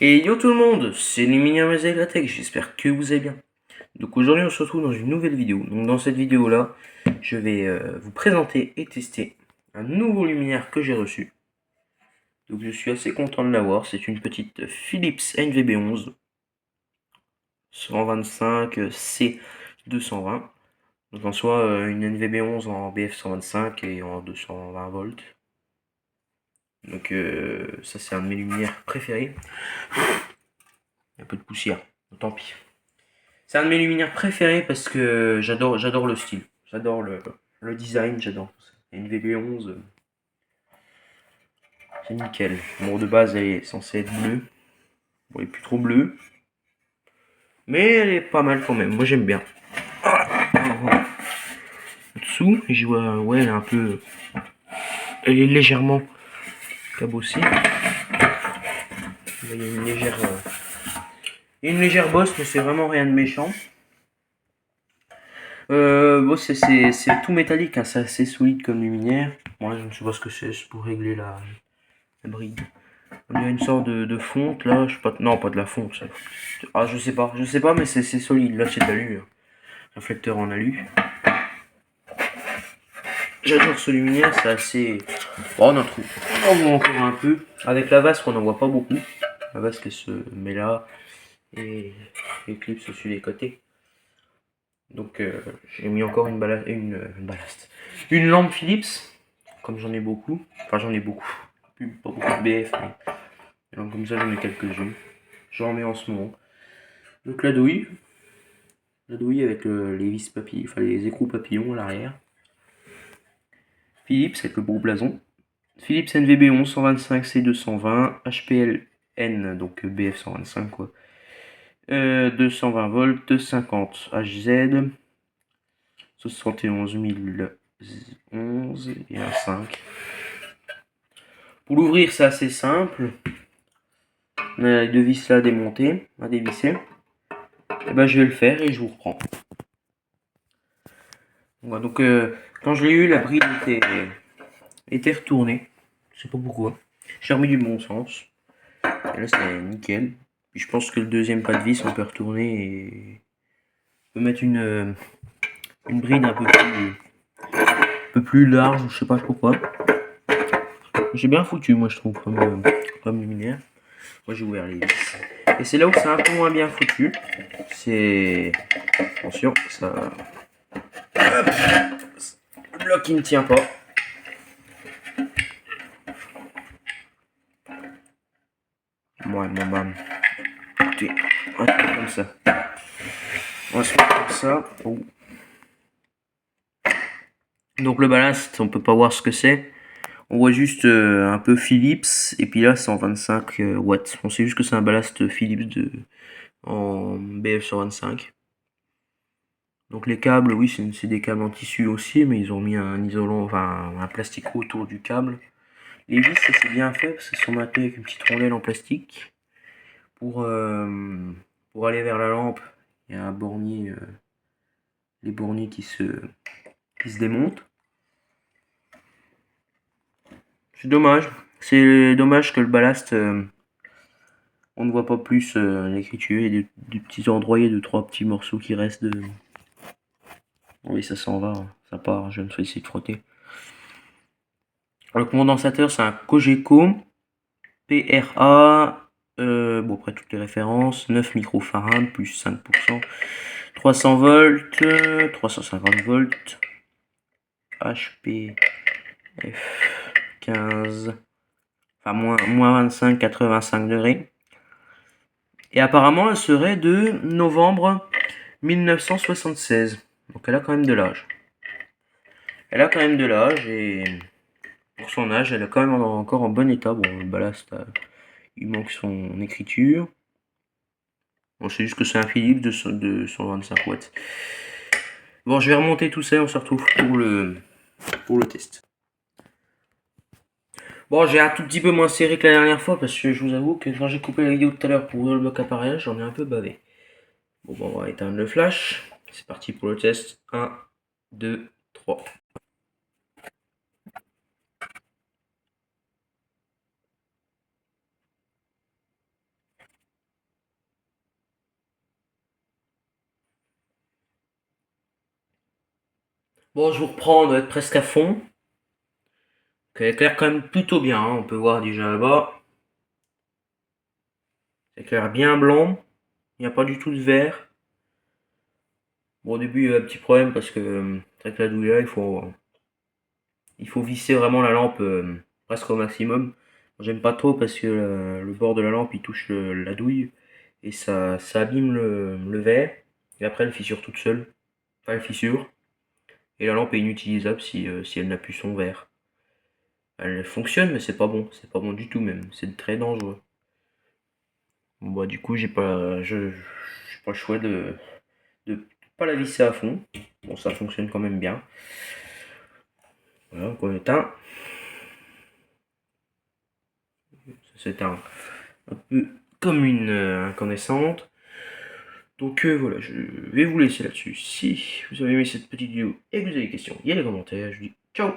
Et yo tout le monde, c'est Lumineux et la Tech, j'espère que vous allez bien. Donc aujourd'hui on se retrouve dans une nouvelle vidéo. Donc dans cette vidéo là, je vais vous présenter et tester un nouveau luminaire que j'ai reçu. Donc je suis assez content de l'avoir, c'est une petite Philips NVB11 125 C220. Donc en soi une NVB11 en BF 125 et en 220 volts. Donc ça c'est un de mes luminaires préférés. Un peu de poussière, tant pis. C'est un de mes luminaires préférés parce que j'adore le style. J'adore le design, j'adore tout ça. Une VB11, c'est nickel. Bon, de base, elle est censée être bleue. Bon, elle est plus trop bleue. Mais elle est pas mal quand même. Moi, j'aime bien. En dessous, je vois, ouais, elle est un peu... Elle est légèrement cabossée. Il y a une légère bosse, mais c'est vraiment rien de méchant. Bon, c'est tout métallique, hein, c'est assez solide comme luminaire. Moi, je ne sais pas ce que c'est pour régler la bride. Il y a une sorte de fonte là, je sais pas, non pas de la fonte. Ça. Ah je sais pas, mais c'est solide. Là c'est de l'alu, réflecteur en alu. J'adore ce luminaire, c'est assez. Oh, on en trouve, on en voit encore un peu. Avec la vasque, on n'en voit pas beaucoup. La vasque elle se met là et les clips sur les côtés. Donc j'ai mis encore une ballast. Une lampe Philips, comme j'en ai beaucoup. Enfin j'en ai beaucoup. Pas beaucoup de BF, mais donc, comme ça j'en ai quelques-unes. J'en mets en ce moment. Donc la douille avec les vis papillons, enfin les écrous papillons à l'arrière. Philips avec le beau blason. Philips NVB11 125 C220 HPLN, donc BF 125 quoi. 220 volts, 50 HZ, 71 011 et un 5. Pour l'ouvrir, c'est assez simple. On a les deux vis là démontées, à dévisser. Et ben, je vais le faire et je vous reprends. Voilà, donc quand je l'ai eu, la bride était retournée. Je sais pas pourquoi. J'ai remis du bon sens. Et là c'est nickel. Puis je pense que le deuxième pas de vis on peut retourner et on peut mettre une bride un peu plus large, je sais pas pourquoi. J'ai bien foutu moi je trouve comme luminaire. Moi j'ai ouvert les vis. Et c'est là où c'est un peu moins bien foutu. C'est. Attention, ça. Hop, le bloc qui ne tient pas. Ouais, bon, écoutez, un peu comme ça. On va se mettre comme ça. Oh. Donc le ballast, on peut pas voir ce que c'est. On voit juste un peu Philips et puis là 125 watts. On sait juste que c'est un ballast Philips en BF 125. Donc les câbles, oui, c'est des câbles en tissu aussi, mais ils ont mis un isolant, enfin un plastique autour du câble. Les vis, ça c'est bien fait parce qu'elles sont maintenues avec une petite rondelle en plastique. Pour aller vers la lampe, il y a un bornier, les borniers qui se démontent. C'est dommage. C'est dommage que le ballast, on ne voit pas plus l'écriture. Il y a des petits endroits, il y a 2-3 petits morceaux qui restent de. Oui, ça s'en va, ça part. Je vais essayer de frotter. Alors, le condensateur, c'est un Cogeco PRA. Bon, après toutes les références, 9 microfarad plus 5%, 300 volts, 350 volts, HPF 15, enfin moins 25, 85 degrés. Et apparemment, elle serait de novembre 1976. Donc elle a quand même de l'âge. Elle a quand même de l'âge et pour son âge, elle est quand même encore en bon état. Bon, le ballast, il manque son écriture. Bon, c'est juste que c'est un Philips de 125 watts. Bon, je vais remonter tout ça, on se retrouve pour le test. Bon, j'ai un tout petit peu moins serré que la dernière fois parce que je vous avoue que quand j'ai coupé la vidéo tout à l'heure pour ouvrir le bloc appareillage, j'en ai un peu bavé. Bon, on va éteindre le flash. C'est parti pour le test. 1, 2, 3. Bon, je vous reprends, on doit être presque à fond. Donc, elle éclaire quand même plutôt bien, hein. On peut voir déjà là-bas. Ça éclaire bien blanc. Il n'y a pas du tout de vert. Bon, au début, il y a un petit problème parce que avec la douille là, il faut visser vraiment la lampe presque au maximum. J'aime pas trop parce que le bord de la lampe il touche la douille et ça abîme le verre. Et après, elle fissure toute seule. Enfin, elle fissure. Et la lampe est inutilisable si elle n'a plus son verre. Elle fonctionne, mais c'est pas bon. C'est pas bon du tout même. C'est très dangereux. Bon, bah, du coup, j'ai pas le choix de pas la visser à fond. Bon, ça fonctionne quand même bien. Voilà, donc on éteint. C'est un peu comme une incandescente. Donc voilà, je vais vous laisser là-dessus. Si vous avez aimé cette petite vidéo et que vous avez des questions, il y a les commentaires. Je vous dis ciao.